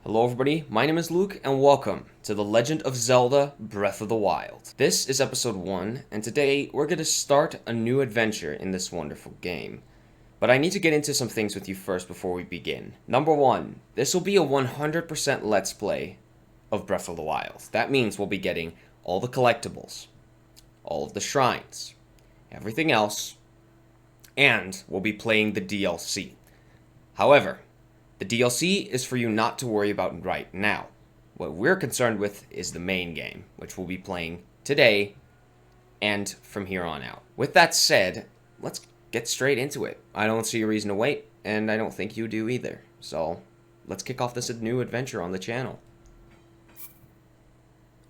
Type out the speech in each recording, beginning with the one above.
Hello everybody, my name is Luke, and welcome to The Legend of Zelda Breath of the Wild. This is episode 1, and today we're going to start a new adventure in this wonderful game. But I need to get into some things with you first before we begin. Number 1, this will be a 100% Let's Play of Breath of the Wild. That means we'll be getting all the collectibles, all of the shrines, everything else, and we'll be playing the DLC. However, the DLC is for you not to worry about right now. What we're concerned with is the main game, which we'll be playing today and from here on out. With that said, let's get straight into it. I don't see a reason to wait, and I don't think you do either. So, let's kick off this new adventure on the channel.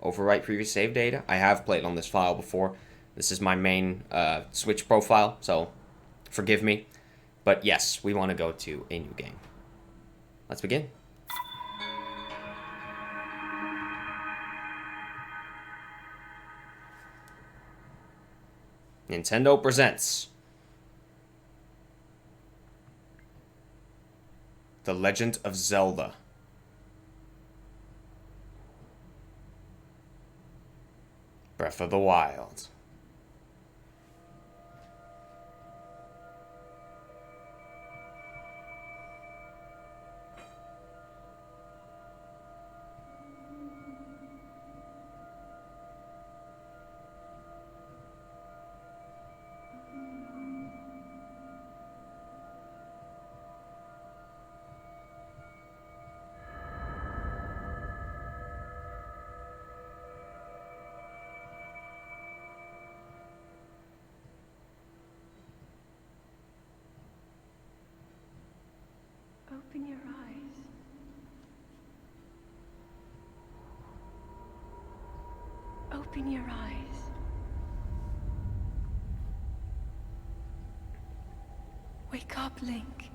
Overwrite previous save data. I have played on this file before. This is my main Switch profile, so forgive me. But yes, we want to go to a new game. Let's begin. Nintendo presents The Legend of Zelda. Breath of the Wild. Open your eyes. Open your eyes. Wake up, Link.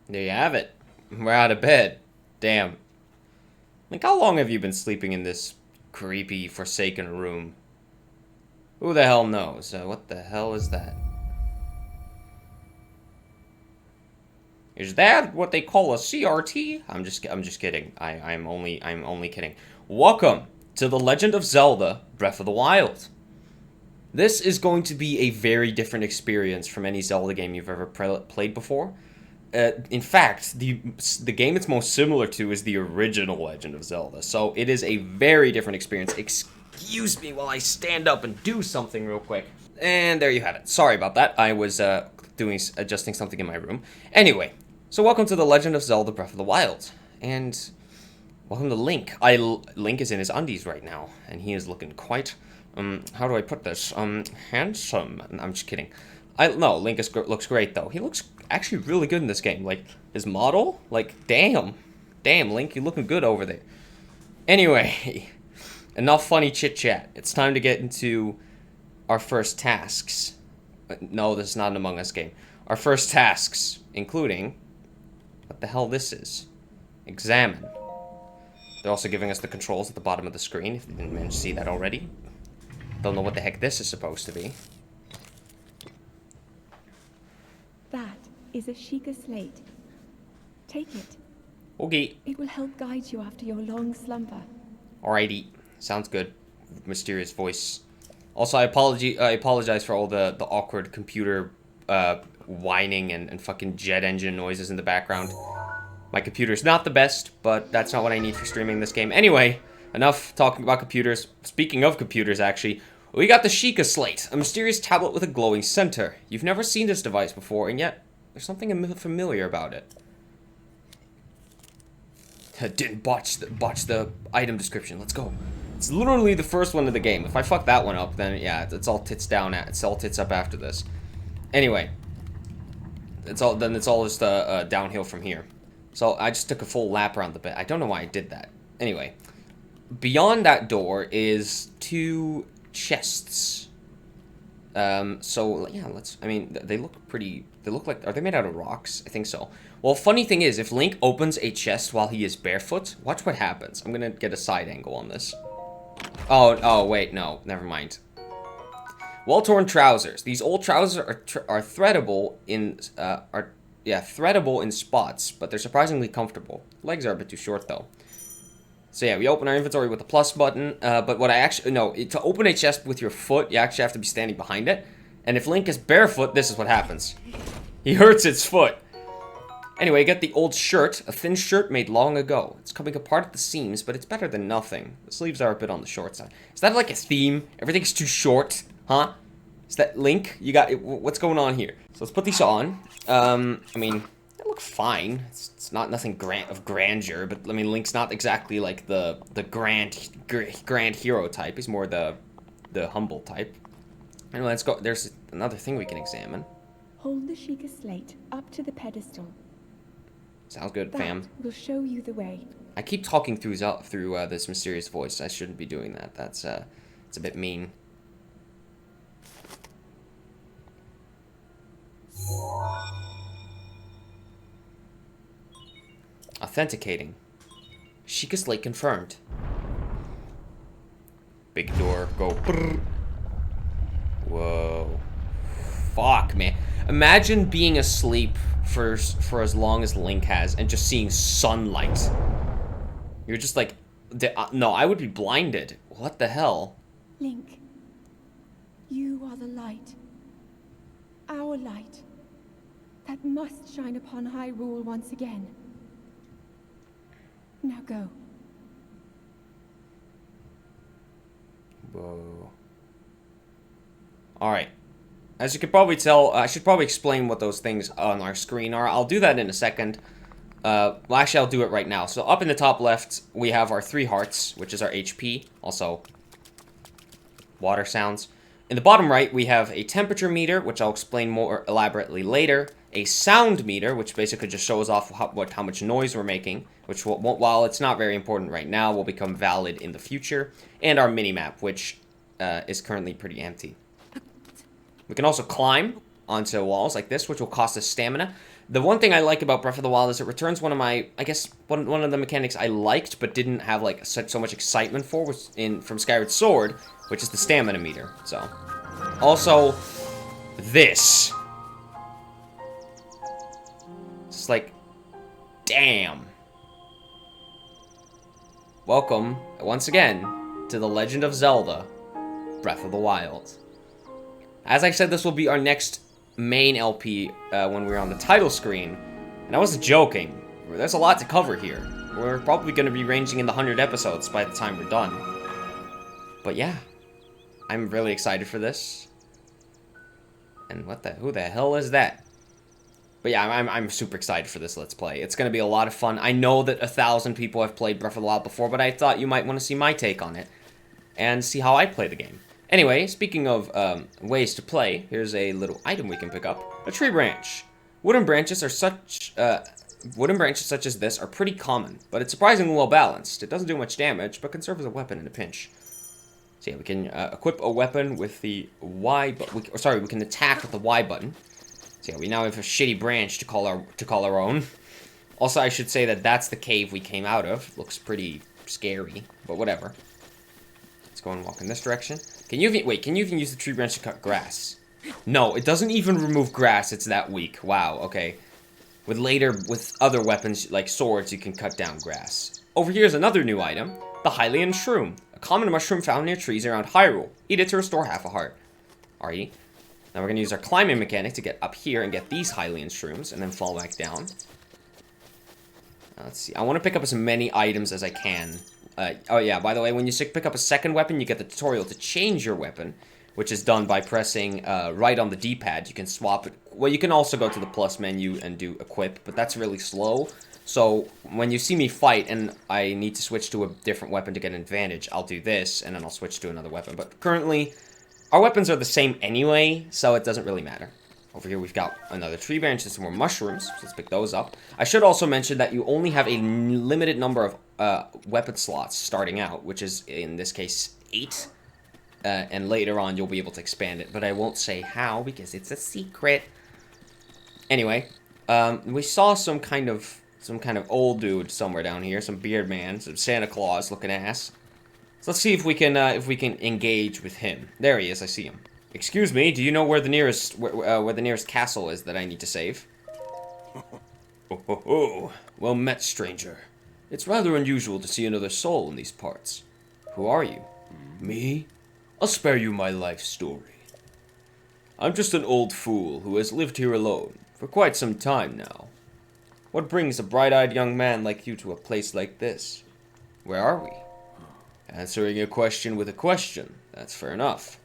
There you have it. We're out of bed. Damn. Like, how long have you been sleeping in this creepy, forsaken room? Who the hell knows? What the hell is that? Is that what they call a CRT? I'm just kidding. I'm only kidding. Welcome to The Legend of Zelda Breath of the Wild. This is going to be a very different experience from any Zelda game you've ever played before. In fact, the game it's most similar to is the original Legend of Zelda. So it is a very different experience. Excuse me while I stand up and do something real quick. And there you have it. Sorry about that. I was adjusting something in my room. Anyway, so welcome to The Legend of Zelda Breath of the Wild. And welcome to Link. Link is in his undies right now, and he is looking quite, how do I put this? Handsome. I'm just kidding. No, Link looks great, though. He looks actually really good in this game. Like, his model? Like, damn. Damn, Link, you're looking good over there. Anyway, enough funny chit-chat. It's time to get into our first tasks. No, this is not an Among Us game. Our first tasks, including what the hell this is. Examine. They're also giving us the controls at the bottom of the screen, if you didn't manage to see that already. Don't know what the heck this is supposed to be. That is a Sheikah slate. Take it. Okay. It will help guide you after your long slumber. Alrighty. Sounds good. Mysterious voice. Also, I apologize for all the awkward computer whining and fucking jet engine noises in the background. My computer's not the best, but that's not what I need for streaming this game. Anyway, enough talking about computers. Speaking of computers, actually, we got the Sheikah Slate, a mysterious tablet with a glowing center. You've never seen this device before, and yet there's something familiar about it. I didn't botch the item description. Let's go. It's literally the first one of the game. If I fuck that one up, then yeah, it's all tits down. It's all tits up after this. Anyway, it's all just downhill from here. So I just took a full lap around the bed. I don't know why I did that. Anyway, beyond that door is 2 chests. So yeah, I mean, they look pretty. They look like. Are they made out of rocks? I think so. Well, funny thing is, if Link opens a chest while he is barefoot, watch what happens. I'm gonna get a side angle on this. Oh, wait, no, never mind. Well-torn trousers. These old trousers are threadable in threadable in spots, but they're surprisingly comfortable. Legs are a bit too short though. So yeah, we open our inventory with the plus button. But what I actually to open a chest with your foot, you actually have to be standing behind it. And if Link is barefoot, this is what happens. He hurts its foot. Anyway, I got the old shirt, a thin shirt made long ago. It's coming apart at the seams, but it's better than nothing. The sleeves are a bit on the short side. Is that like a theme? Everything's too short, huh? Is that Link? You got what's going on here? So let's put these on. I mean, they look fine. It's not nothing of grandeur, but I mean, Link's not exactly like the grand hero type. He's more the humble type. Anyway, let's go. There's another thing we can examine. Hold the Sheikah slate up to the pedestal. Sounds good, That fam. will show you the way. I keep talking through this mysterious voice. I shouldn't be doing that. That's it's a bit mean. Authenticating. Sheikah slate confirmed. Big door. Go. Brrr. Whoa. Fuck, man. Imagine being asleep for as long as Link has and just seeing sunlight. You're just like, no, I would be blinded. What the hell? Link, you are the light. Our light. That must shine upon Hyrule once again. Now go. Whoa. Alright. As you can probably tell, I should probably explain what those things on our screen are. I'll do that in a second. Well, actually, I'll do it right now. So up in the top left, we have our 3 hearts, which is our HP. Also, water sounds. In the bottom right, we have a temperature meter, which I'll explain more elaborately later. A sound meter, which basically just shows off how much noise we're making, which, while it's not very important right now, will become valid in the future. And our minimap, which is currently pretty empty. We can also climb onto walls like this, which will cost us stamina. The one thing I like about Breath of the Wild is it returns one of my, I guess, one of the mechanics I liked but didn't have like so much excitement for, was from Skyward Sword, which is the stamina meter. So, also, this. It's like, damn. Welcome, once again, to The Legend of Zelda, Breath of the Wild. As I said, this will be our next main LP when we're on the title screen. And I wasn't joking. There's a lot to cover here. We're probably going to be ranging in the 100 episodes by the time we're done. But yeah, I'm really excited for this. And who the hell is that? But yeah, I'm super excited for this Let's Play. It's going to be a lot of fun. I know that 1,000 people have played Breath of the Wild before, but I thought you might want to see my take on it. And see how I play the game. Anyway, speaking of ways to play, here's a little item we can pick up. A tree branch. Wooden branches such as this are pretty common, but it's surprisingly well balanced. It doesn't do much damage, but can serve as a weapon in a pinch. So yeah, we can equip a weapon with the Y button. We can attack with the Y button. So yeah, we now have a shitty branch to call our own. Also, I should say that that's the cave we came out of. Looks pretty scary, but whatever. Let's go and walk in this direction. Can you even use the tree branch to cut grass? No, it doesn't even remove grass. It's that weak. Wow, okay. With other weapons, like swords, you can cut down grass. Over here is another new item. The Hylian Shroom. A common mushroom found near trees around Hyrule. Eat it to restore half a heart. Alrighty. Now we're going to use our climbing mechanic to get up here and get these Hylian Shrooms, and then fall back down. Let's see. I want to pick up as many items as I can. Oh yeah, by the way, when you pick up a second weapon, you get the tutorial to change your weapon, which is done by pressing right on the D-pad. You can swap it. Well, you can also go to the plus menu and do equip, but that's really slow. So when you see me fight and I need to switch to a different weapon to get an advantage, I'll do this, and then I'll switch to another weapon. But currently, our weapons are the same anyway, so it doesn't really matter. Over here, we've got another tree branch and some more mushrooms, so let's pick those up. I should also mention that you only have a limited number of weapon slots starting out, which is, in this case, 8. And later on, you'll be able to expand it, but I won't say how, because it's a secret. Anyway, we saw some kind of old dude somewhere down here, some beard man, some Santa Claus looking ass. So let's see if we can engage with him. There he is. I see him. Excuse me. Do you know where the nearest castle is that I need to save? Oh. Well met, stranger. It's rather unusual to see another soul in these parts. Who are you? Me? I'll spare you my life story. I'm just an old fool who has lived here alone for quite some time now. What brings a bright-eyed young man like you to a place like this? Where are we? Answering a question with a question. That's fair enough.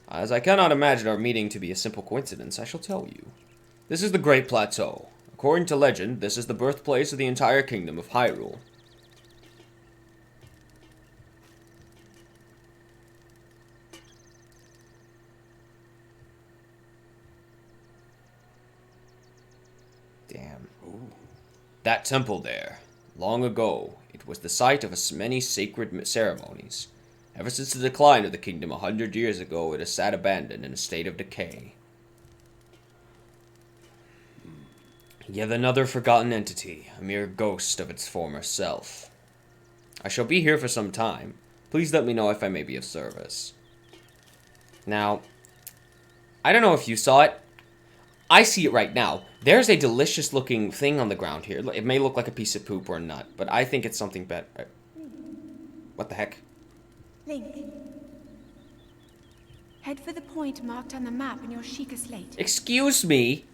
As I cannot imagine our meeting to be a simple coincidence, I shall tell you. This is the Great Plateau. According to legend, this is the birthplace of the entire kingdom of Hyrule. Damn. Ooh. That temple there. Long ago, it was the site of many sacred ceremonies. Ever since the decline of the kingdom 100 years ago, it has sat abandoned in a state of decay. Yet another forgotten entity, a mere ghost of its former self. I shall be here for some time. Please let me know if I may be of service. Now, I don't know if you saw it. I see it right now. There's a delicious looking thing on the ground here. It may look like a piece of poop or a nut, but I think it's something better. What the heck? Link. Head for the point marked on the map in your Sheikah slate. Excuse me?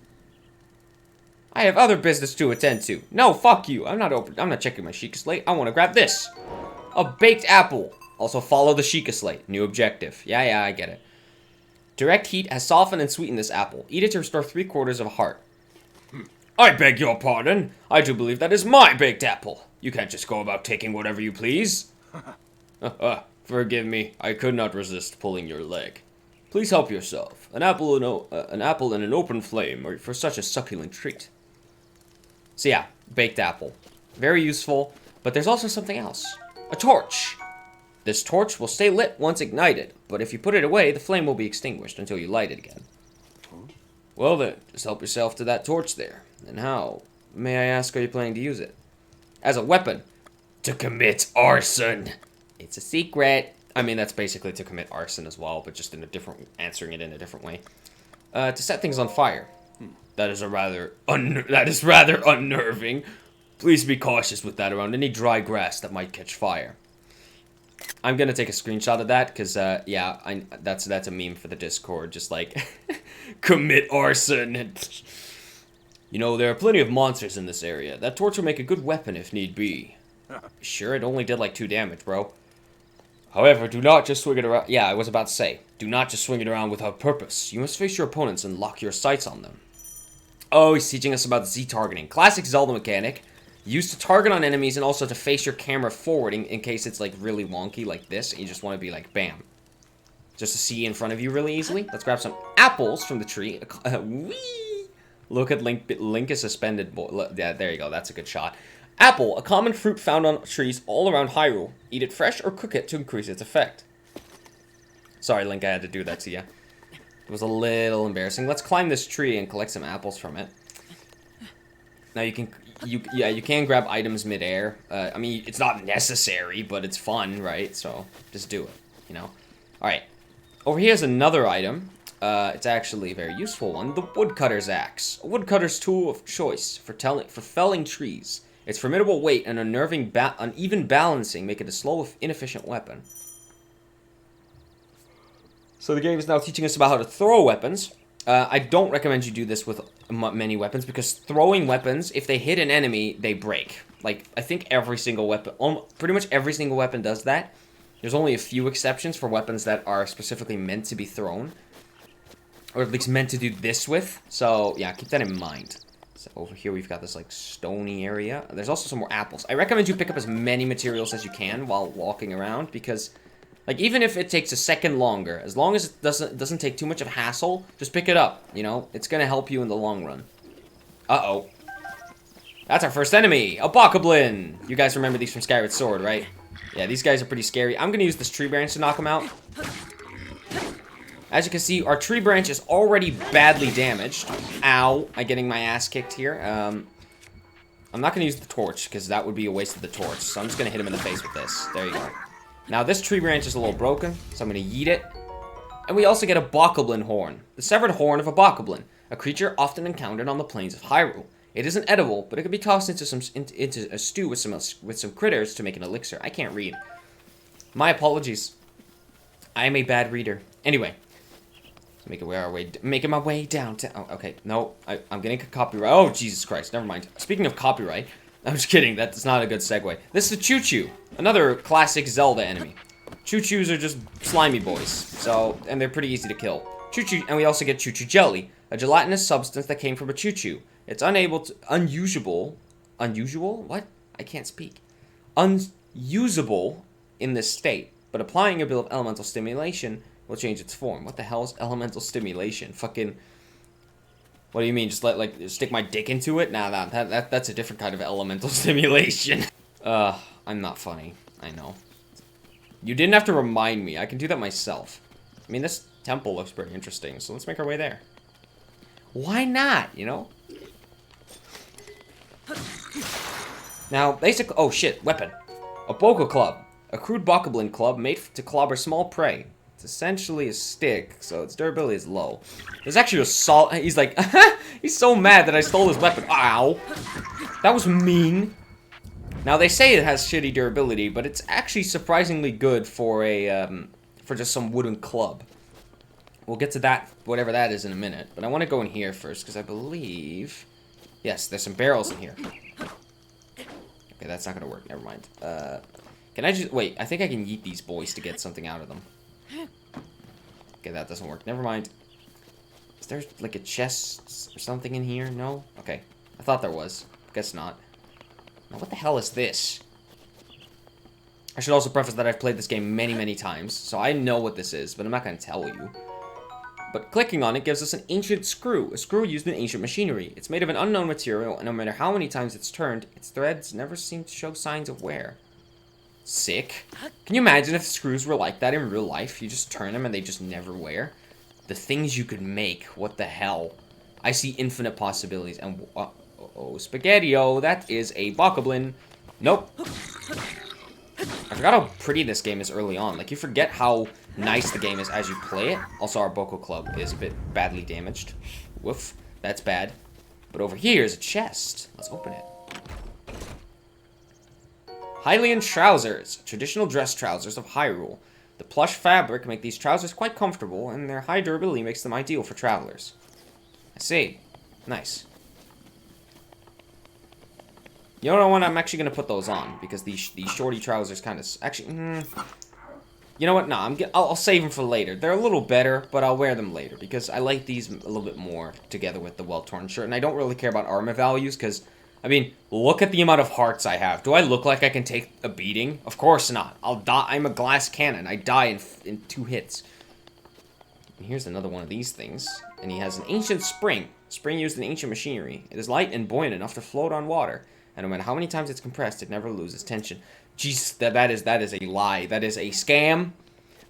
I have other business to attend to. No, fuck you. I'm not checking my Sheikah slate. I want to grab this. A baked apple. Also follow the Sheikah slate. New objective. Yeah, I get it. Direct heat has softened and sweetened this apple. Eat it to restore 3/4 of a heart. I beg your pardon. I do believe that is my baked apple. You can't just go about taking whatever you please. Forgive me. I could not resist pulling your leg. Please help yourself. An apple in an open flame, or for such a succulent treat. So yeah, baked apple. Very useful, but there's also something else. A torch. This torch will stay lit once ignited, but if you put it away, the flame will be extinguished until you light it again. Well then, just help yourself to that torch there. And how, may I ask, are you planning to use it? As a weapon. To commit arson. It's a secret. I mean, that's basically to commit arson as well, but just in a different, answering it in a different way. To set things on fire. That is rather unnerving. Please be cautious with that around any dry grass that might catch fire. I'm gonna take a screenshot of that, because, yeah, that's a meme for the Discord, just like, commit arson. You know, there are plenty of monsters in this area. That torch will make a good weapon if need be. Sure, it only did like 2 damage, bro. However, do not just swing it around. Yeah, I was about to say, do not just swing it around without purpose. You must face your opponents and lock your sights on them. Oh, he's teaching us about Z-targeting. Classic Zelda mechanic. Used to target on enemies and also to face your camera forward in case it's like really wonky like this. And you just want to be like, bam. Just to see in front of you really easily. Let's grab some apples from the tree. Whee! Look at Link. Link is suspended. Yeah, there you go. That's a good shot. Apple, a common fruit found on trees all around Hyrule. Eat it fresh or cook it to increase its effect. Sorry, Link, I had to do that to you. It was a little embarrassing. Let's climb this tree and collect some apples from it. Now you can grab items midair. I mean, it's not necessary, but it's fun, right? So just do it, you know. All right, over here's another item. It's actually a very useful one. The woodcutter's axe, a woodcutter's tool of choice for felling trees. Its formidable weight and uneven balancing make it a slow, inefficient weapon. So the game is now teaching us about how to throw weapons. I don't recommend you do this with many weapons, because throwing weapons, if they hit an enemy, they break. Like, I think every single weapon, pretty much every single weapon does that. There's only a few exceptions for weapons that are specifically meant to be thrown. Or at least meant to do this with. So, yeah, keep that in mind. So over here we've got this, like, stony area. There's also some more apples. I recommend you pick up as many materials as you can while walking around. Because, like, even if it takes a second longer, as long as it doesn't take too much of a hassle, just pick it up, you know? It's gonna help you in the long run. Uh-oh. That's our first enemy, a bokoblin. You guys remember these from Skyward Sword, right? Yeah, these guys are pretty scary. I'm gonna use this tree branch to knock them out. As you can see, our tree branch is already badly damaged. Ow, I'm getting my ass kicked here. I'm not gonna use the torch, because that would be a waste of the torch. So I'm just gonna hit him in the face with this. There you go. Now, this tree branch is a little broken, so I'm gonna yeet it. And we also get a bokoblin horn. The severed horn of a bokoblin, a creature often encountered on the plains of Hyrule. It isn't edible, but it can be tossed into a stew with some critters to make an elixir. I can't read. My apologies. I am a bad reader. Anyway, making my way down to. Oh, okay, no, I'm getting a copyright. Oh, Jesus Christ! Never mind. Speaking of copyright, I'm just kidding. That's not a good segue. This is a Choo-Choo, another classic Zelda enemy. Choo-Choos are just slimy boys, so and they're pretty easy to kill. Choo-Choo, and we also get Choo-Choo jelly, a gelatinous substance that came from a Choo-Choo. It's unusual. Unusual? What? I can't speak. Unusable in this state, but applying a bit of elemental stimulation will change its form. What the hell is elemental stimulation? Fucking. What do you mean? Just stick my dick into it? Nah, that's a different kind of elemental stimulation. I'm not funny. I know. You didn't have to remind me. I can do that myself. I mean, this temple looks pretty interesting, so let's make our way there. Why not, you know? Now, basically, oh shit, weapon. A Boko club. A crude bokoblin club made to clobber small prey. It's essentially a stick, so its durability is low. There's actually a salt. He's like, he's so mad that I stole his weapon. Ow. That was mean. Now, they say it has shitty durability, but it's actually surprisingly good for a, for just some wooden club. We'll get to that, whatever that is, in a minute. But I want to go in here first, because I believe... Yes, there's some barrels in here. Okay, that's not going to work. Never mind. Can I just... Wait, I think I can yeet these boys to get something out of them. Okay, that doesn't work. Never mind. Is there, like, a chest or something in here? No? Okay. I thought there was. Guess not. Now, what the hell is this? I should also preface that I've played this game many, many times, so I know what this is, but I'm not going to tell you. But clicking on it gives us an ancient screw, a screw used in ancient machinery. It's made of an unknown material, and no matter how many times it's turned, its threads never seem to show signs of wear. Sick. Can you imagine if screws were like that in real life? You just turn them and they just never wear? The things you could make, what the hell? I see infinite possibilities, and... oh, Spaghetti-O, that is a bokoblin. Nope. I forgot how pretty this game is early on. Like, you forget how nice the game is as you play it. Also, our Boko Club is a bit badly damaged. Woof. That's bad. But over here is a chest. Let's open it. Hylian trousers. Traditional dress trousers of Hyrule. The plush fabric make these trousers quite comfortable, and their high durability makes them ideal for travelers. I see. Nice. You know what? I'm actually going to put those on, because these shorty trousers kind of... Actually, you know what? No, I'll save them for later. They're a little better, but I'll wear them later, because I like these a little bit more together with the well-torn shirt, and I don't really care about armor values, because, I mean, look at the amount of hearts I have. Do I look like I can take a beating? Of course not. I'll die. I'm a glass cannon. I die in 2 hits. And here's another one of these things, and he has an ancient spring. Spring used in ancient machinery. It is light and buoyant enough to float on water. And no matter how many times it's compressed, it never loses tension. Jeez, that is a lie. That is a scam.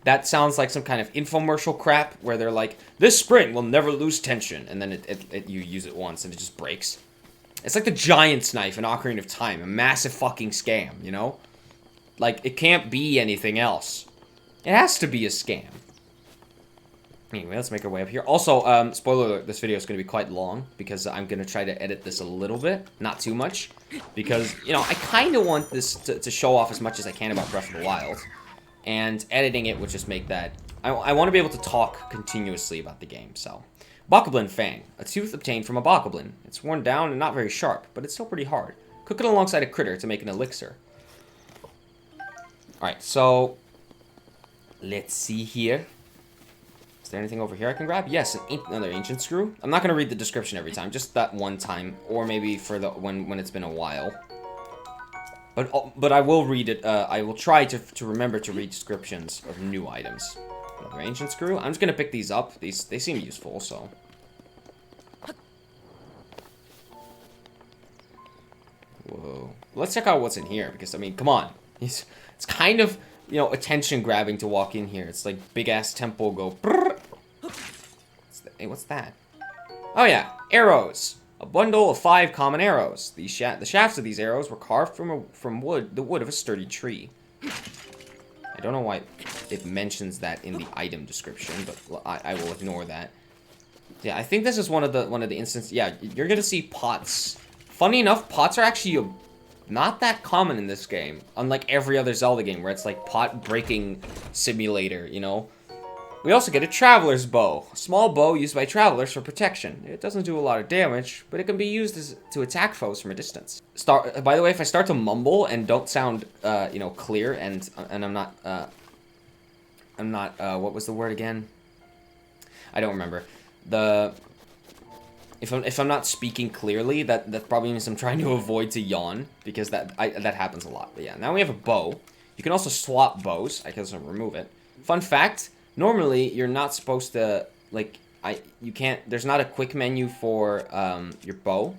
That sounds like some kind of infomercial crap where they're like, this spring will never lose tension. And then you use it once and it just breaks. It's like the Giant's Knife in Ocarina of Time. A massive fucking scam, you know? Like, it can't be anything else. It has to be a scam. Anyway, let's make our way up here. Also, spoiler alert, this video is going to be quite long, because I'm going to try to edit this a little bit, not too much, because, you know, I kind of want this to show off as much as I can about Breath of the Wild, and editing it would just make that... I want to be able to talk continuously about the game, so... Bokoblin Fang, a tooth obtained from a bokoblin. It's worn down and not very sharp, but it's still pretty hard. Cook it alongside a critter to make an elixir. Alright, so... Let's see here. Is there anything over here I can grab? Yes, another ancient screw. I'm not going to read the description every time, just that one time, or maybe for the when it's been a while. But I will read it. I will try to remember to read descriptions of new items. Another ancient screw. I'm just going to pick these up. They seem useful, so. Whoa. Let's check out what's in here, because, I mean, come on. It's kind of, you know, attention-grabbing to walk in here. It's like big-ass temple go... Hey, what's that? Oh, yeah. Arrows. A bundle of 5 common arrows. The shafts of these arrows were carved from the wood of a sturdy tree. I don't know why it mentions that in the item description, but I will ignore that. Yeah, I think this is one of the instances... Yeah, you're gonna see pots. Funny enough, pots are actually not that common in this game. Unlike every other Zelda game, where it's like pot-breaking simulator, you know? We also get a traveler's bow. A small bow used by travelers for protection. It doesn't do a lot of damage, but it can be used to attack foes from a distance. By the way, if I start to mumble and don't sound, you know, clear, and I'm not, what was the word again? I don't remember. If I'm not speaking clearly, that probably means I'm trying to avoid to yawn, because that happens a lot. But yeah, now we have a bow. You can also swap bows. I can also remove it. Fun fact, normally you're not supposed to, like, you can't, there's not a quick menu for your bow.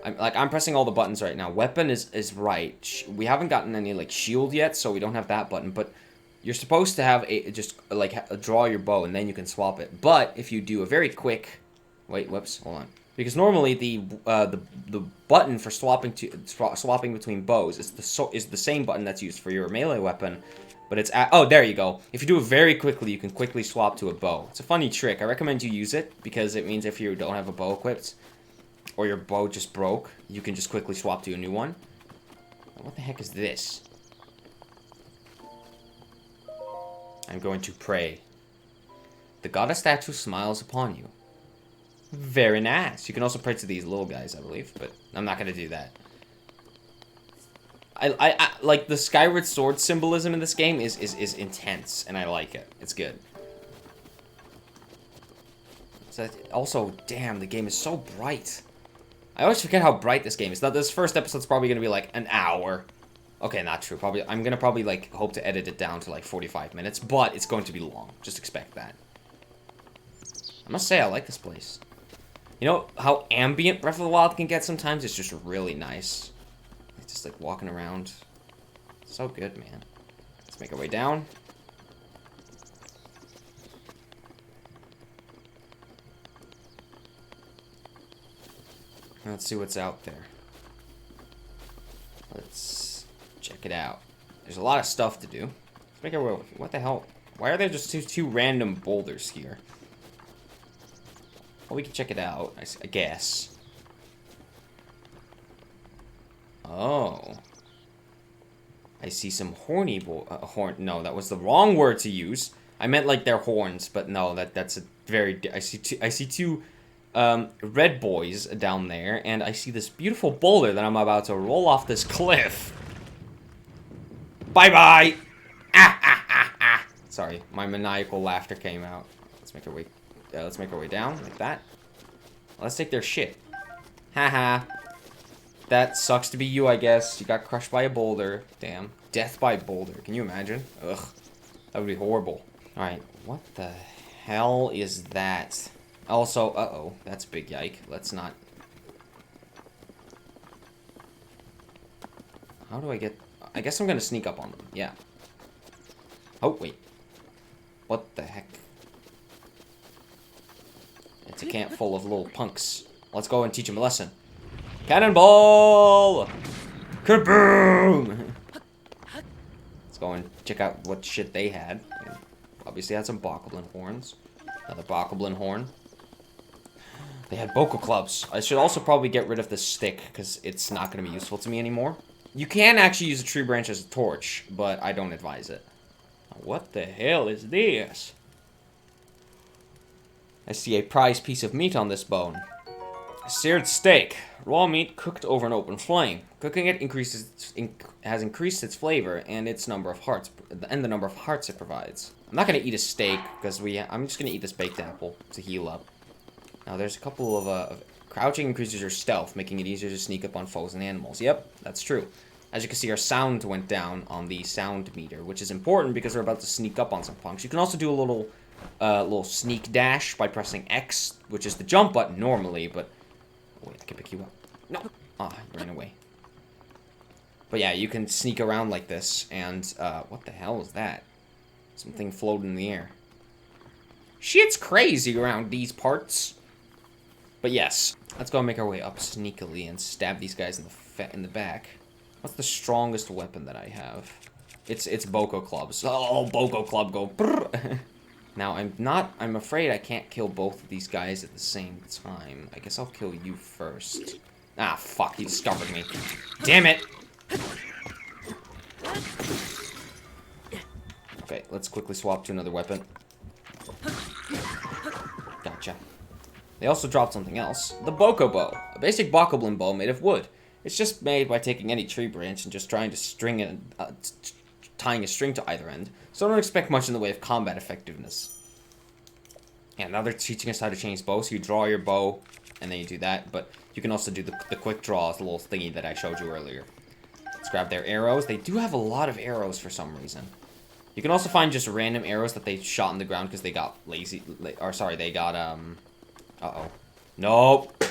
I'm pressing all the buttons right now. Weapon is right. We haven't gotten any, like, shield yet, so we don't have that button, but you're supposed to have draw your bow, and then you can swap it. But if you do a very quick... Wait, whoops, hold on. Because normally the button for swapping between bows is the same button that's used for your melee weapon, but it's oh, there you go. If you do it very quickly, you can quickly swap to a bow. It's a funny trick. I recommend you use it because it means if you don't have a bow equipped or your bow just broke, you can just quickly swap to a new one. What the heck is this? I'm going to pray. The goddess statue smiles upon you. Very nice. You can also pray to these little guys, I believe, but I'm not going to do that. I like the Skyward Sword symbolism in this game is intense, and I like it. It's good. So also, damn, the game is so bright. I always forget how bright this game is. Now, this first episode's probably going to be like an hour. Okay, not true. I'm going to probably like hope to edit it down to like 45 minutes, but it's going to be long. Just expect that. I must say, I like this place. You know how ambient Breath of the Wild can get sometimes? It's just really nice. It's just like walking around. So good, man. Let's make our way down. Let's see what's out there. Let's check it out. There's a lot of stuff to do. Let's make our way. What the hell? Why are there just two random boulders here? Well, we can check it out, I guess. Oh. I see some horny horn. No, that was the wrong word to use. I meant like their horns, but no, that's a very... I see two red boys down there, and I see this beautiful boulder that I'm about to roll off this cliff. Bye-bye! Ah, ah, ah, ah. Sorry, my maniacal laughter came out. Let's make our way... let's make our way down, like that. Let's take their shit. Haha. That sucks to be you, I guess. You got crushed by a boulder. Damn. Death by boulder. Can you imagine? Ugh. That would be horrible. Alright, what the hell is that? Also, uh-oh. That's a big yike. Let's not... How do I get... I guess I'm gonna sneak up on them. Yeah. Oh, wait. What the heck? It's a camp full of little punks. Let's go and teach them a lesson. Cannonball! Kaboom! Let's go and check out what shit they had. And obviously had some bokoblin horns. Another bokoblin horn. They had boko clubs. I should also probably get rid of this stick, because it's not going to be useful to me anymore. You can actually use a tree branch as a torch, but I don't advise it. What the hell is this? I see a prized piece of meat on this bone. Seared steak. Raw meat cooked over an open flame. Cooking it has increased its flavor and its number of hearts, and the number of hearts it provides. I'm not gonna eat a steak because I'm just gonna eat this baked apple to heal up. Now there's a couple of crouching increases your stealth, making it easier to sneak up on foes and animals. Yep, that's true. As you can see, our sound went down on the sound meter, which is important because we're about to sneak up on some punks. You can also do a little sneak dash by pressing X, which is the jump button normally, but wait, I can pick you up. No! Ah, you ran away. But yeah, you can sneak around like this, and, what the hell is that? Something floating in the air. Shit's crazy around these parts. But yes, let's go and make our way up sneakily and stab these guys in the back. What's the strongest weapon that I have? It's Boko clubs. Oh, Boko club, go brrr. Now, I'm afraid I can't kill both of these guys at the same time. I guess I'll kill you first. Ah, fuck, he discovered me. Damn it! Okay, let's quickly swap to another weapon. Gotcha. They also dropped something else. The Boko bow. A basic bokoblin bow made of wood. It's just made by taking any tree branch and just trying to string it, tying a string to either end. So don't expect much in the way of combat effectiveness. Yeah, now they're teaching us how to change bows. So you draw your bow, and then you do that. But you can also do the quick draw, the little thingy that I showed you earlier. Let's grab their arrows. They do have a lot of arrows for some reason. You can also find just random arrows that they shot in the ground because they got lazy. Or sorry, they got uh-oh. Nope.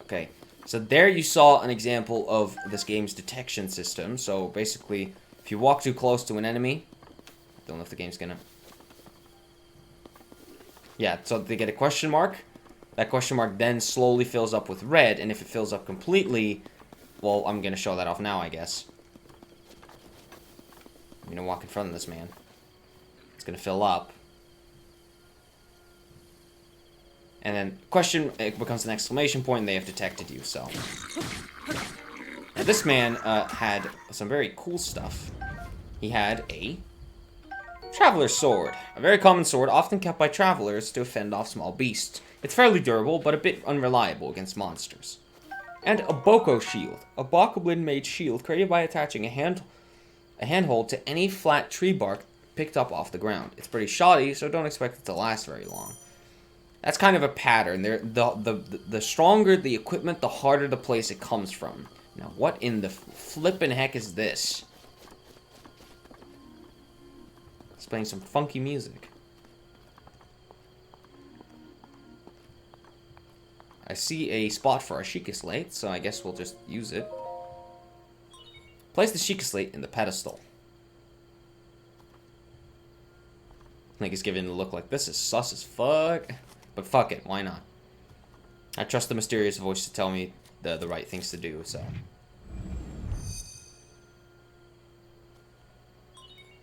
Okay. So there you saw an example of this game's detection system. So basically, if you walk too close to an enemy, I don't know if the game's gonna... Yeah, so they get a question mark. That question mark then slowly fills up with red, and if it fills up completely, well, I'm gonna show that off now, I guess. I'm gonna walk in front of this man. It's gonna fill up. And then question, it becomes an exclamation point, and they have detected you, so. Now, this man had some very cool stuff. He had a traveler's sword. A very common sword, often kept by travelers to fend off small beasts. It's fairly durable, but a bit unreliable against monsters. And a Boko shield. A bokoblin-made shield created by attaching a handhold to any flat tree bark picked up off the ground. It's pretty shoddy, so don't expect it to last very long. That's kind of a pattern. The stronger the equipment, the harder the place it comes from. Now, what in the flippin' heck is this? It's playing some funky music. I see a spot for our Sheikah Slate, so I guess we'll just use it. Place the Sheikah Slate in the pedestal. I think it's giving it a look like this is sus as fuck. But fuck it, why not? I trust the mysterious voice to tell me the right things to do, so.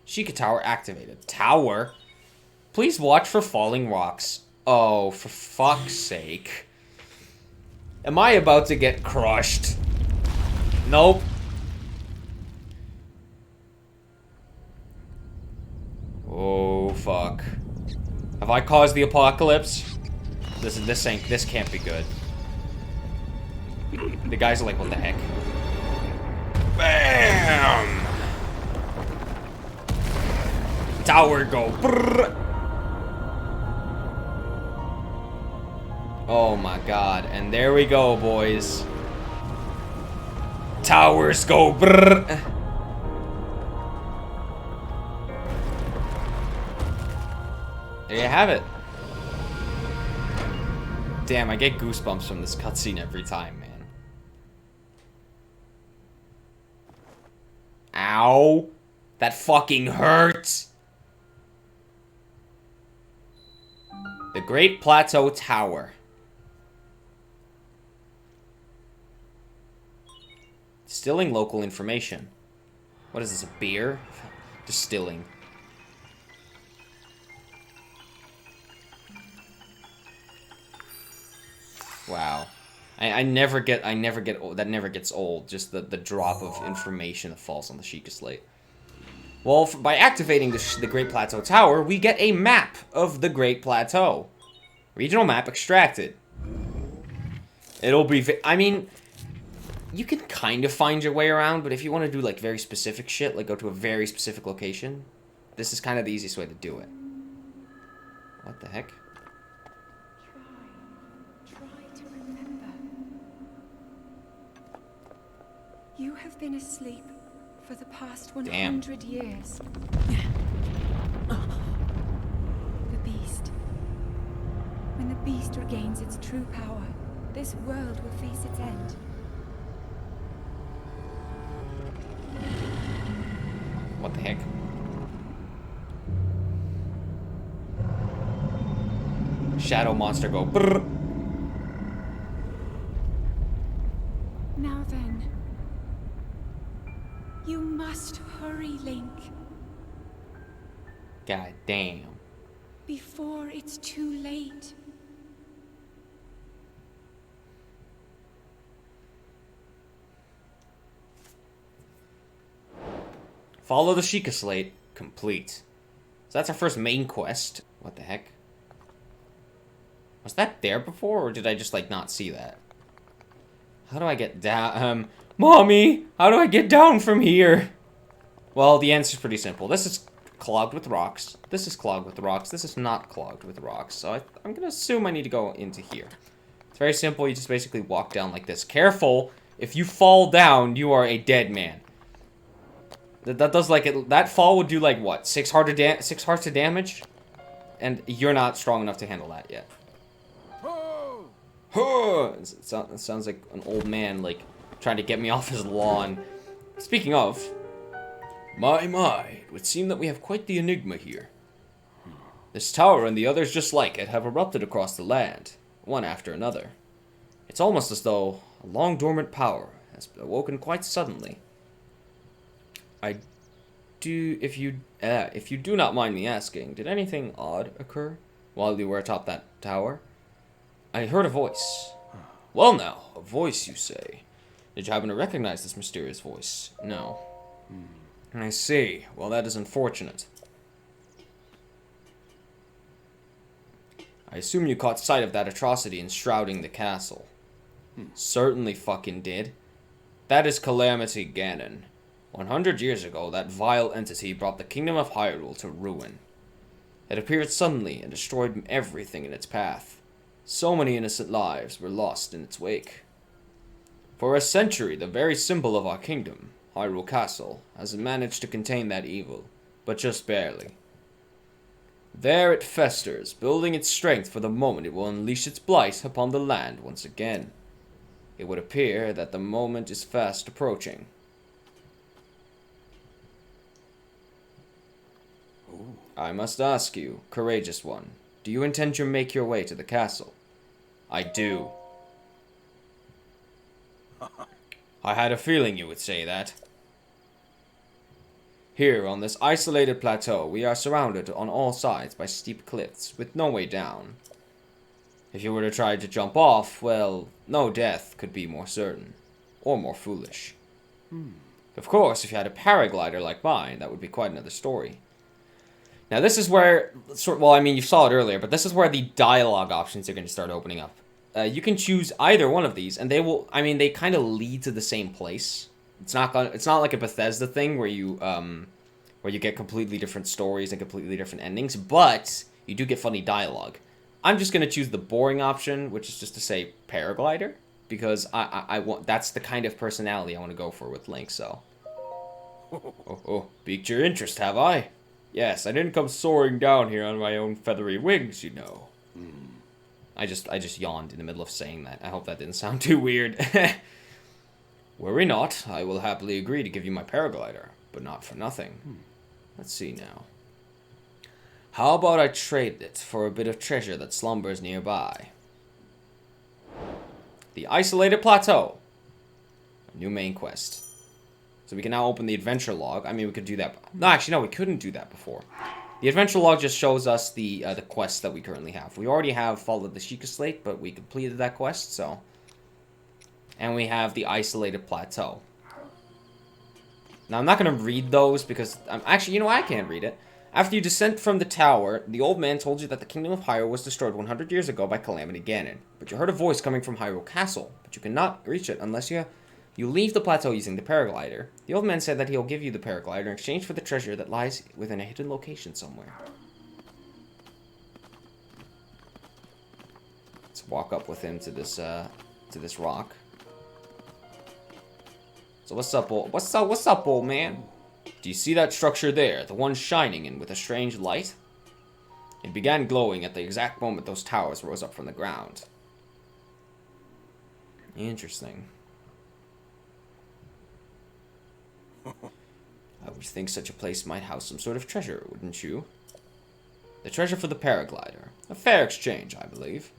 Sheikah Tower activated. Tower? Please watch for falling rocks. Oh, for fuck's sake. Am I about to get crushed? Nope. Oh, fuck. Have I caused the apocalypse? This can't be good. The guys are like, what the heck? Bam! Tower go. Brrr. Oh my god. And there we go, boys. Towers go. Brrr. There you have it. Damn, I get goosebumps from this cutscene every time, man. Ow. That fucking hurts. The Great Plateau Tower. Distilling local information. What is this, a beer? Distilling. Wow. I never get that never gets old, just the drop of information that falls on the Sheikah Slate. Well, by activating the Great Plateau Tower, we get a map of the Great Plateau. Regional map extracted. It'll be... I mean, you can kind of find your way around, but if you want to do, like, very specific shit, like go to a very specific location, this is kind of the easiest way to do it. What the heck? Try to remember. You have been asleep for the past 100 years. The beast. When the beast regains its true power, this world will face its end. What the heck? Shadow monster go brrr. Now then, you must hurry, Link, God damn. before it's too late. Follow the Sheikah Slate. Complete. So that's our first main quest. What the heck? Was that there before, or did I just, like, not see that? How do I get down? Mommy! How do I get down from here? Well, the answer's pretty simple. This is clogged with rocks. This is clogged with rocks. This is not clogged with rocks. So I'm gonna assume I need to go into here. It's very simple. You just basically walk down like this. Careful! If you fall down, you are a dead man. That does like it. That fall would do like what? 6 hearts of damage, and you're not strong enough to handle that yet. It sounds like an old man like trying to get me off his lawn. Speaking of, my, it would seem that we have quite the enigma here. This tower and the others just like it have erupted across the land, one after another. It's almost as though a long dormant power has awoken quite suddenly. If you do not mind me asking, did anything odd occur while you were atop that tower? I heard a voice. Well now, a voice you say. Did you happen to recognize this mysterious voice? No. I see. Well, that is unfortunate. I assume you caught sight of that atrocity enshrouding the castle. Certainly fucking did. That is Calamity Ganon. 100 years ago, that vile entity brought the kingdom of Hyrule to ruin. It appeared suddenly and destroyed everything in its path. So many innocent lives were lost in its wake. For a century, the very symbol of our kingdom, Hyrule Castle, has managed to contain that evil, but just barely. There it festers, building its strength for the moment it will unleash its blight upon the land once again. It would appear that the moment is fast approaching. I must ask you, courageous one, do you intend to make your way to the castle? I do. I had a feeling you would say that. Here, on this isolated plateau, we are surrounded on all sides by steep cliffs, with no way down. If you were to try to jump off, well, no death could be more certain, or more foolish. Of course, if you had a paraglider like mine, that would be quite another story. Now this is where, well, I mean, you saw it earlier, but this is where the dialogue options are going to start opening up. You can choose either one of these, and they will, I mean, they kind of lead to the same place. It's not like a Bethesda thing where you get completely different stories and completely different endings, but you do get funny dialogue. I'm just going to choose the boring option, which is just to say paraglider, because I want, that's the kind of personality I want to go for with Link, so. Piqued your interest, have I? Yes, I didn't come soaring down here on my own feathery wings, you know. I just yawned in the middle of saying that. I hope that didn't sound too weird. Worry not, I will happily agree to give you my paraglider, but not for nothing. Let's see now. How about I trade it for a bit of treasure that slumbers nearby? The Isolated Plateau. A new main quest. So we can now open the adventure log. I mean, we could do that. No, actually, no, we couldn't do that before. The adventure log just shows us the quests that we currently have. We already have followed the Sheikah Slate, but we completed that quest, so. And we have the Isolated Plateau. Now, I'm not going to read those because... actually, you know, I can't read it. After you descent from the tower, the old man told you that the kingdom of Hyrule was destroyed 100 years ago by Calamity Ganon. But you heard a voice coming from Hyrule Castle, but you cannot reach it unless you leave the plateau using the paraglider. The old man said that he'll give you the paraglider in exchange for the treasure that lies within a hidden location somewhere. Let's walk up with him to this rock. So what's up, old man? Do you see that structure there? The one shining in with a strange light? It began glowing at the exact moment those towers rose up from the ground. Interesting. I would think such a place might house some sort of treasure, wouldn't you? The treasure for the paraglider. A fair exchange, I believe.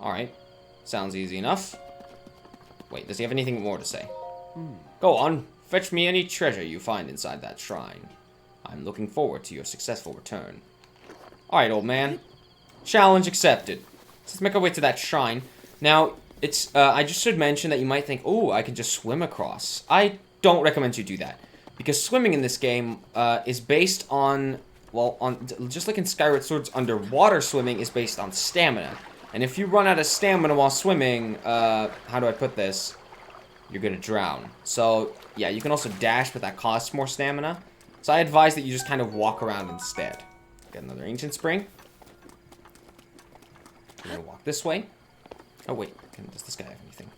Alright. Sounds easy enough. Wait, does he have anything more to say? Go on. Fetch me any treasure you find inside that shrine. I'm looking forward to your successful return. Alright, old man. Challenge accepted. Let's make our way to that shrine. Now, it's, I just should mention that you might think, oh, I can just swim across. I don't recommend you do that. Because swimming in this game, is based on, well, just like in Skyward Sword's underwater swimming is based on stamina. And if you run out of stamina while swimming, how do I put this? You're gonna drown. So, yeah, you can also dash, but that costs more stamina. So I advise that you just kind of walk around instead. Get another ancient spring. I'm gonna walk this way. Oh, wait. Does this guy have anything?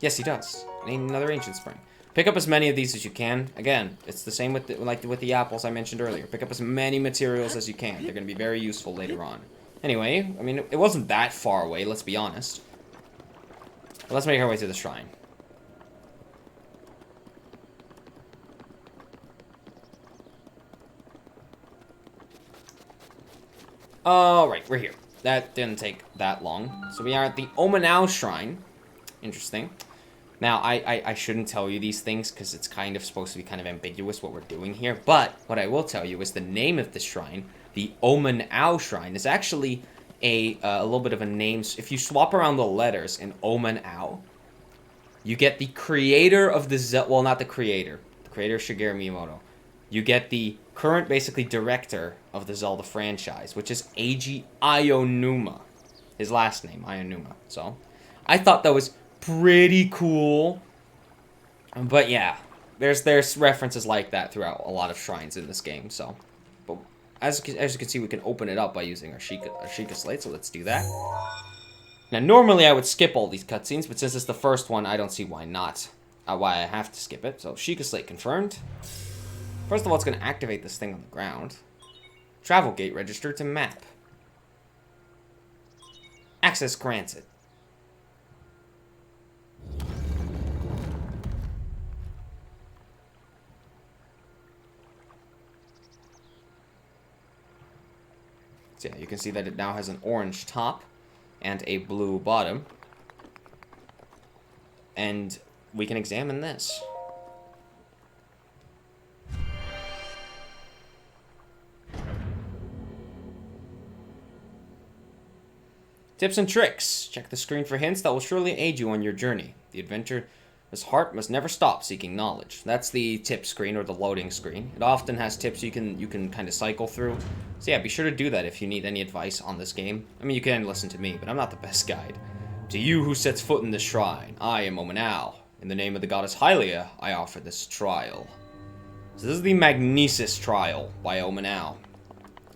Yes, he does. Another ancient spring. Pick up as many of these as you can. Again, it's the same with with the apples I mentioned earlier. Pick up as many materials as you can. They're gonna be very useful later on. Anyway, I mean, it wasn't that far away, let's be honest. But let's make our way to the shrine. Alright, we're here. That didn't take that long. So we are at the Omanao Shrine. Interesting. Now, I shouldn't tell you these things because it's kind of supposed to be kind of ambiguous what we're doing here. But what I will tell you is the name of the shrine, the Omanao Shrine, is actually a little bit of a name. If you swap around the letters in Omanao, you get the creator of the Zelda. Well, not the creator. The creator is Shigeru Miyamoto. You get the current, basically, director of the Zelda franchise, which is Eiji Aonuma. His last name, Aonuma. So, I thought that was pretty cool. But yeah, there's references like that throughout a lot of shrines in this game. So, but as you can see, we can open it up by using our Sheikah Slate. So let's do that. Now, normally I would skip all these cutscenes, but since it's the first one, I don't see why not. Why I have to skip it. So, Sheikah Slate confirmed. First of all, it's going to activate this thing on the ground. Travel gate registered to map. Access granted. So yeah, you can see that it now has an orange top and a blue bottom. And we can examine this. Tips and tricks. Check the screen for hints that will surely aid you on your journey. The adventurer's heart must never stop seeking knowledge. That's the tip screen or the loading screen. It often has tips you can kind of cycle through. So yeah, be sure to do that if you need any advice on this game. I mean, you can listen to me, but I'm not the best guide. To you who sets foot in this shrine, I am Omanao. In the name of the goddess Hylia, I offer this trial. So this is the Magnesis trial by Omanao.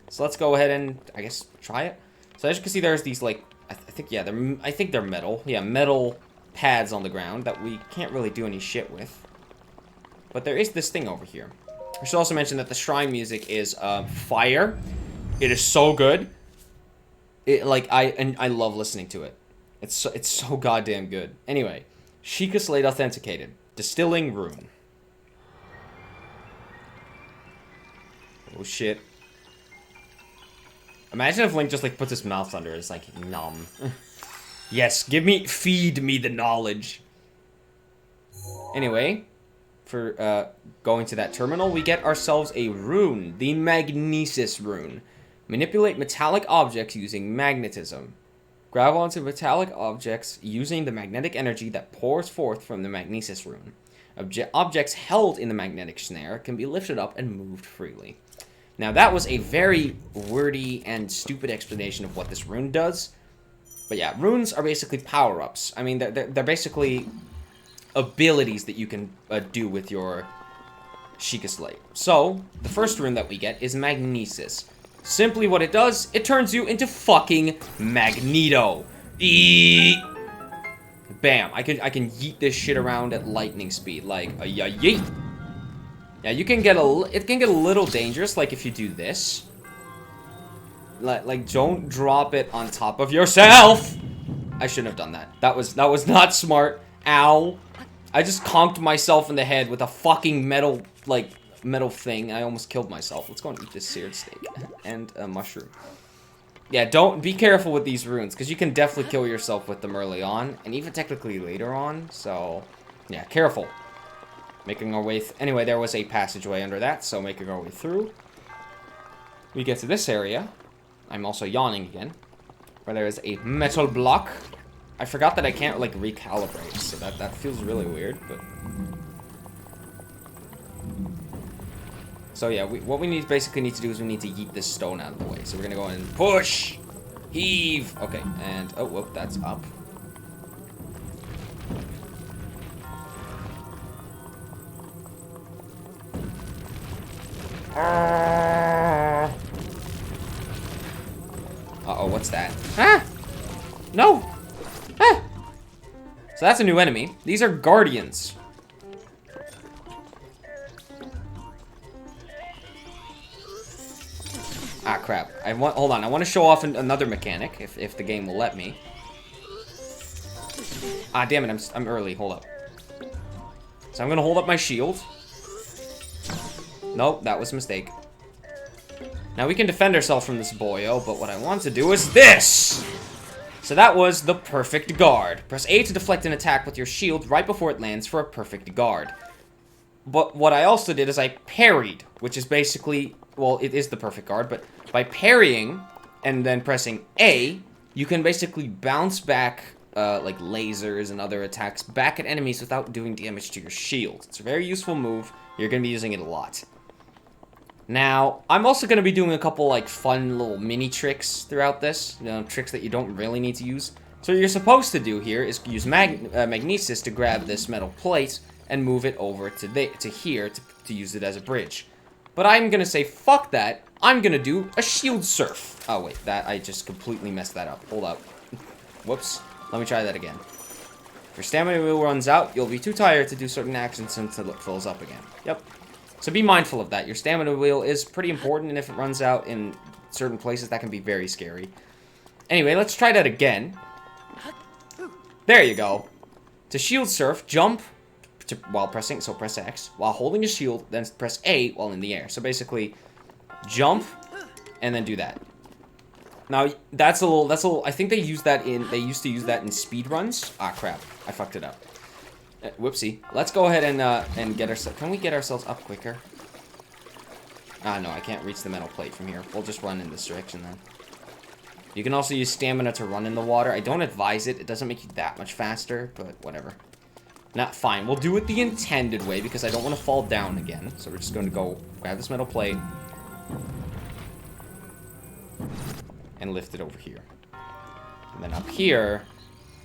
So let's go ahead and, I guess, try it. So as you can see, there's these, like, I think they're metal. Yeah, metal pads on the ground that we can't really do any shit with. But there is this thing over here. I should also mention that the shrine music is fire. It is so good. I love listening to it. It's so goddamn good. Anyway, Sheikah Slate authenticated. Distilling rune. Oh shit. Imagine if Link just, like, puts his mouth under it. It's like, nom. Yes, feed me the knowledge. Anyway, for, going to that terminal, we get ourselves a rune. The Magnesis rune. Manipulate metallic objects using magnetism. Grab onto metallic objects using the magnetic energy that pours forth from the Magnesis rune. Objects held in the magnetic snare can be lifted up and moved freely. Now, that was a very wordy and stupid explanation of what this rune does. But yeah, runes are basically power-ups. I mean, they're basically abilities that you can do with your Sheikah Slate. So, the first rune that we get is Magnesis. Simply what it does, it turns you into fucking Magneto. Bam. I can yeet this shit around at lightning speed, like a yeet. Yeah, you can get it can get a little dangerous, like if you do this. Like don't drop it on top of yourself. I shouldn't have done that. That was not smart. Ow. I just conked myself in the head with a fucking metal thing. I almost killed myself. Let's go and eat this seared steak and a mushroom. Yeah, don't be careful with these runes, because you can definitely kill yourself with them early on, and even technically later on. So, yeah, careful. Making our way. Anyway, there was a passageway under that, so making our way through. We get to this area. I'm also yawning again, where there is a metal block. I forgot that I can't like recalibrate, so that feels really weird, but. So yeah, what we basically need to do is we need to yeet this stone out of the way. So we're gonna go and push, heave. Okay, and oh, whoop, that's up. Uh-oh, what's that? Ah! No! Ah! So that's a new enemy. These are guardians. Ah, crap. Hold on, I want to show off another mechanic, if the game will let me. Ah, damn it, I'm early. Hold up. So I'm gonna hold up my shield. Nope, that was a mistake. Now we can defend ourselves from this boyo, but what I want to do is this! So that was the perfect guard. Press A to deflect an attack with your shield right before it lands for a perfect guard. But what I also did is I parried, which is basically, well, it is the perfect guard, but by parrying and then pressing A, you can basically bounce back like lasers and other attacks back at enemies without doing damage to your shield. It's a very useful move. You're going to be using it a lot. Now, I'm also going to be doing a couple, like, fun little mini tricks throughout this. You know, tricks that you don't really need to use. So what you're supposed to do here is use Magnesis to grab this metal plate and move it over to here to use it as a bridge. But I'm going to say, fuck that. I'm going to do a shield surf. Oh, wait, I just completely messed that up. Hold up. Whoops. Let me try that again. If your stamina wheel runs out, you'll be too tired to do certain actions until it fills up again. Yep. So be mindful of that. Your stamina wheel is pretty important, and if it runs out in certain places, that can be very scary. Anyway, let's try that again. There you go. To shield surf, jump while pressing, so press X. While holding a shield, then press A while in the air. So basically, jump, and then do that. Now, that's a little, I think they used to use that in speed runs. Ah, crap. I fucked it up. Whoopsie. Let's go ahead and get ourselves... Can we get ourselves up quicker? Ah, no, I can't reach the metal plate from here. We'll just run in this direction then. You can also use stamina to run in the water. I don't advise it. It doesn't make you that much faster, but whatever. Not fine. We'll do it the intended way because I don't want to fall down again. So we're just going to go grab this metal plate and lift it over here. And then up here,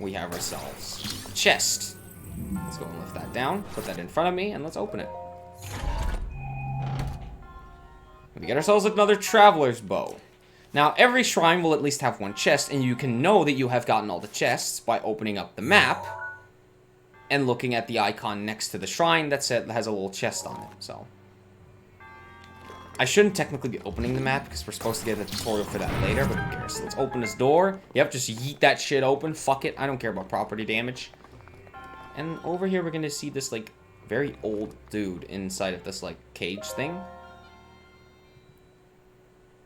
we have ourselves a chest. Let's go and lift that down, put that in front of me, and let's open it. We get ourselves another traveler's bow. Now, every shrine will at least have one chest, and you can know that you have gotten all the chests by opening up the map and looking at the icon next to the shrine that has a little chest on it, so. I shouldn't technically be opening the map because we're supposed to get a tutorial for that later, but who cares? So let's open this door. Yep, just yeet that shit open. Fuck it. I don't care about property damage. And over here, we're going to see this, like, very old dude inside of this, like, cage thing.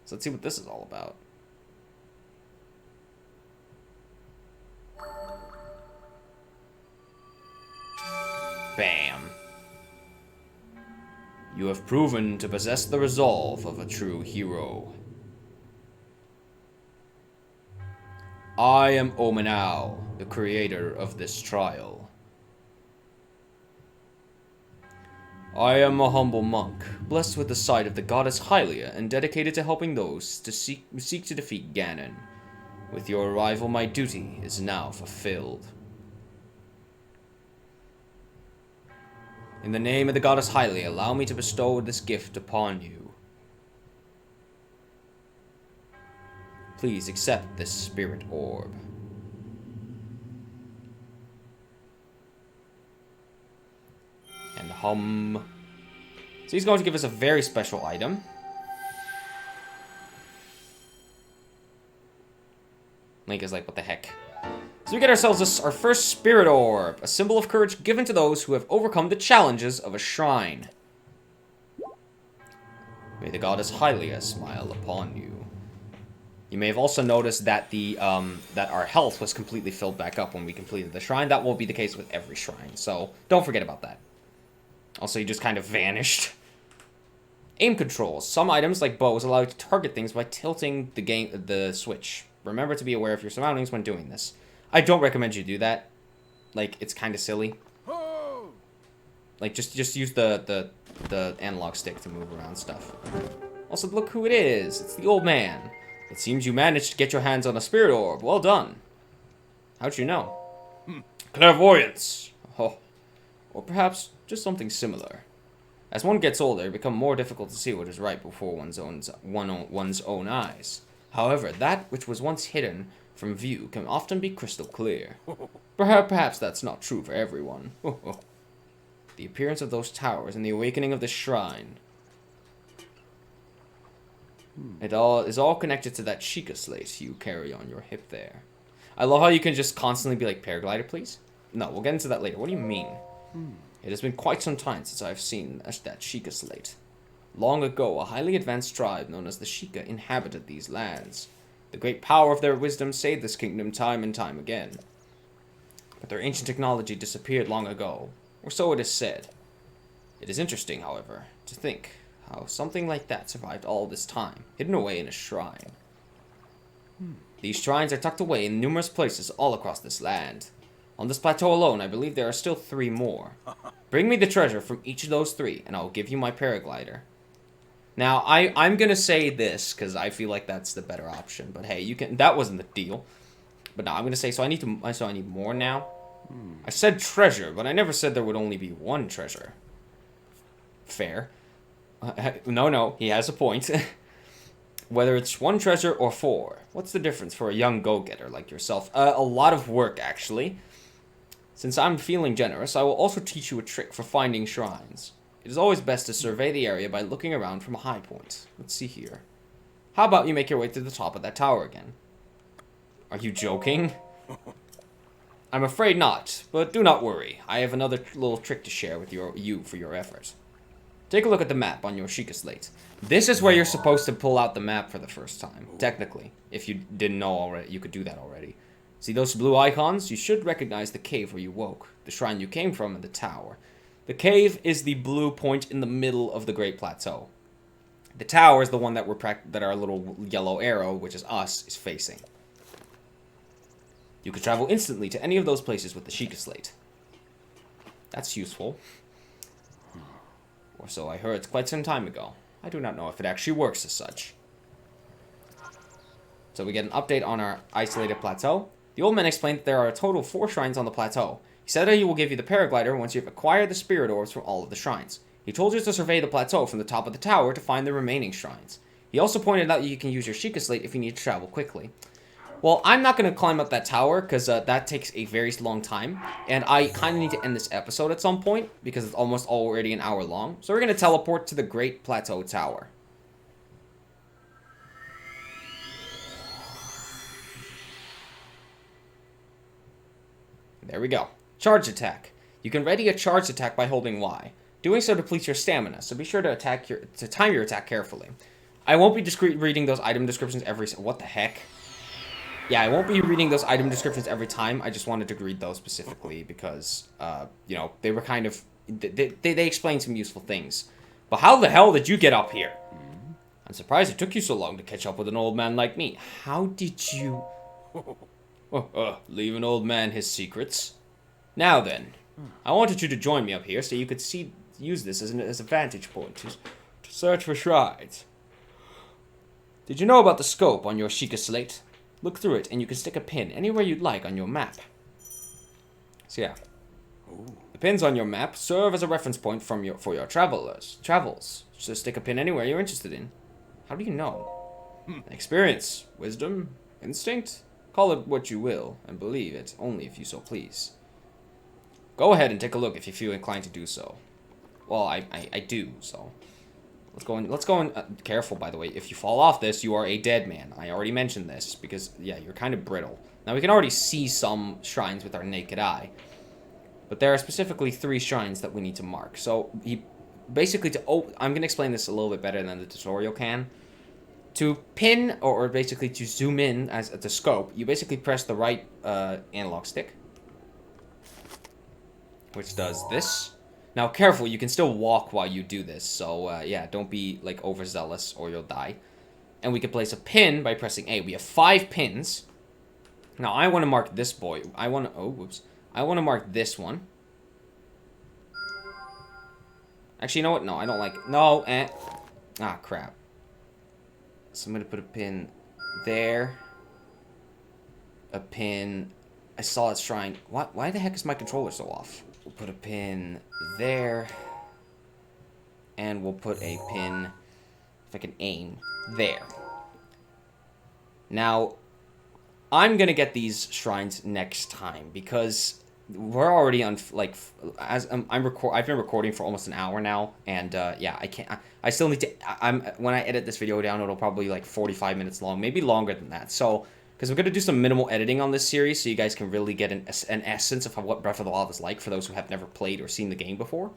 So let's see what this is all about. Bam. You have proven to possess the resolve of a true hero. I am Omenau, the creator of this trial. I am a humble monk, blessed with the sight of the goddess Hylia, and dedicated to helping those to seek to defeat Ganon. With your arrival, my duty is now fulfilled. In the name of the goddess Hylia, allow me to bestow this gift upon you. Please accept this spirit orb. And hum. So he's going to give us a very special item. Link is like, what the heck? So we get ourselves our first spirit orb, a symbol of courage given to those who have overcome the challenges of a shrine. May the goddess Hylia smile upon you. You may have also noticed that that our health was completely filled back up when we completed the shrine. That won't be the case with every shrine, so don't forget about that. Also, you just kind of vanished. Aim controls. Some items, like bows, allow you to target things by tilting the switch. Remember to be aware of your surroundings when doing this. I don't recommend you do that. Like, it's kind of silly. Like, just use the analog stick to move around stuff. Also, look who it is. It's the old man. It seems you managed to get your hands on a spirit orb. Well done. How'd you know? Clairvoyance. Oh. Or perhaps just something similar. As one gets older, it becomes more difficult to see what is right before one's own eyes. However, that which was once hidden from view can often be crystal clear. Perhaps that's not true for everyone. The appearance of those towers and the awakening of the shrine. It is all connected to that Sheikah slate you carry on your hip there. I love how you can just constantly be like, paraglider, please? No, we'll get into that later. What do you mean? It has been quite some time since I've seen that Sheikah slate. Long ago, a highly advanced tribe known as the Sheikah inhabited these lands. The great power of their wisdom saved this kingdom time and time again. But their ancient technology disappeared long ago, or so it is said. It is interesting, however, to think how something like that survived all this time, hidden away in a shrine. These shrines are tucked away in numerous places all across this land. On this plateau alone, I believe there are still 3 more. Bring me the treasure from each of those 3, and I will give you my paraglider. Now, I'm gonna say this, because I feel like that's the better option. But hey, that wasn't the deal. But now I'm gonna say, so I need more now? I said treasure, but I never said there would only be 1 treasure. Fair. No, he has a point. Whether it's 1 treasure or 4, what's the difference for a young go-getter like yourself? A lot of work, actually. Since I'm feeling generous, I will also teach you a trick for finding shrines. It is always best to survey the area by looking around from a high point. Let's see here. How about you make your way to the top of that tower again? Are you joking? I'm afraid not, but do not worry. I have another little trick to share with you for your efforts. Take a look at the map on your Sheikah slate. This is where you're supposed to pull out the map for the first time, technically. If you didn't know already, you could do that already. See those blue icons? You should recognize the cave where you woke, the shrine you came from, and the tower. The cave is the blue point in the middle of the Great Plateau. The tower is the one that our little yellow arrow, which is us, is facing. You could travel instantly to any of those places with the Sheikah slate. That's useful. Or so I heard quite some time ago. I do not know if it actually works as such. So we get an update on our isolated plateau. The old man explained that there are a total of 4 shrines on the plateau. He said that he will give you the paraglider once you have acquired the spirit orbs from all of the shrines. He told you to survey the plateau from the top of the tower to find the remaining shrines. He also pointed out that you can use your Sheikah slate if you need to travel quickly. Well, I'm not going to climb up that tower because that takes a very long time. And I kind of need to end this episode at some point because it's almost already an hour long. So we're going to teleport to the Great Plateau Tower. There we go. Charge attack. You can ready a charge attack by holding Y. Doing so depletes your stamina, so be sure to time your attack carefully. I won't be reading those item descriptions what the heck? Yeah, I won't be reading those item descriptions every time. I just wanted to read those specifically because, you know, they were kind of... They explained some useful things. But how the hell did you get up here? I'm surprised it took you so long to catch up with an old man like me. How did you... leave an old man his secrets. Now then, I wanted you to join me up here so you could see use this as a vantage point to search for shrines. Did you know about the scope on your Sheikah slate? Look through it, and you can stick a pin anywhere you'd like on your map. So yeah. The pins on your map serve as a reference point for your travels. So stick a pin anywhere you're interested in. How do you know? Experience, wisdom, instinct? Call it what you will, and believe it only if you so please. Go ahead and take a look if you feel inclined to do so. Well, I do, so. Let's go and careful, by the way. If you fall off this, you are a dead man. I already mentioned this, because, yeah, you're kind of brittle. Now, we can already see some shrines with our naked eye. But there are specifically 3 shrines that we need to mark. So, basically, I'm going to explain this a little bit better than the tutorial can. To pin, or basically to zoom in at the scope, you basically press the right analog stick. Which does this. Now, careful, you can still walk while you do this. So, yeah, don't be, like, overzealous or you'll die. And we can place a pin by pressing A. We have 5 pins. Now, I want to mark this boy. I want to mark this one. Actually, you know what? No, I don't like... No, Ah, crap. So I'm going to put a pin there. A pin... I saw its shrine. Why the heck is my controller so off? We'll put a pin there. And we'll put a pin, if I can aim, there. Now, I'm going to get these shrines next time because we're already on, like, as I've been recording for almost an hour now, and yeah, I still need to, when I edit this video down, it'll probably be like 45 minutes long, maybe longer than that. So, because we're going to do some minimal editing on this series so you guys can really get an essence of what Breath of the Wild is like for those who have never played or seen the game before.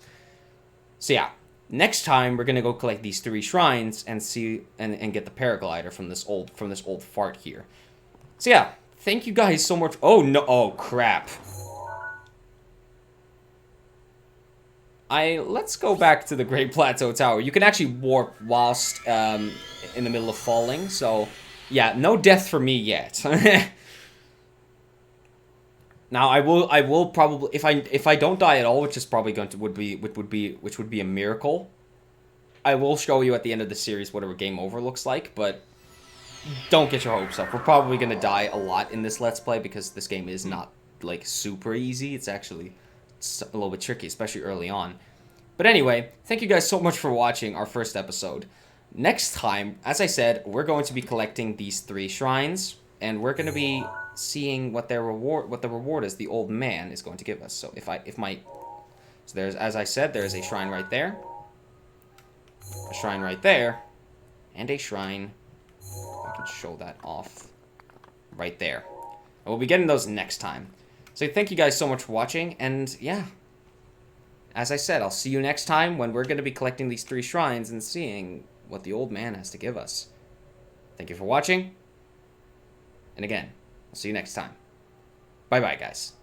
So yeah, next time we're going to go collect these 3 shrines and see and get the paraglider from this old fart here. So yeah, thank you guys so much. Oh no, oh crap. Let's go back to the Great Plateau Tower. You can actually warp whilst in the middle of falling, so yeah, no death for me yet. Now I will probably if I don't die at all, which is probably would be a miracle. I will show you at the end of the series what a game over looks like, but don't get your hopes up. We're probably gonna die a lot in this Let's Play because this game is not like super easy. It's actually a little bit tricky, especially early on. But anyway, thank you guys so much for watching our first episode. Next time, as I said, we're going to be collecting these 3 shrines, and we're going to be seeing what the reward is the old man is going to give us. So so there's, as I said, there's a shrine right there, a shrine right there, and a shrine. I can show that off right there. And we'll be getting those next time. So thank you guys so much for watching, and yeah, as I said, I'll see you next time when we're going to be collecting these 3 shrines and seeing what the old man has to give us. Thank you for watching, and again, I'll see you next time. Bye-bye, guys.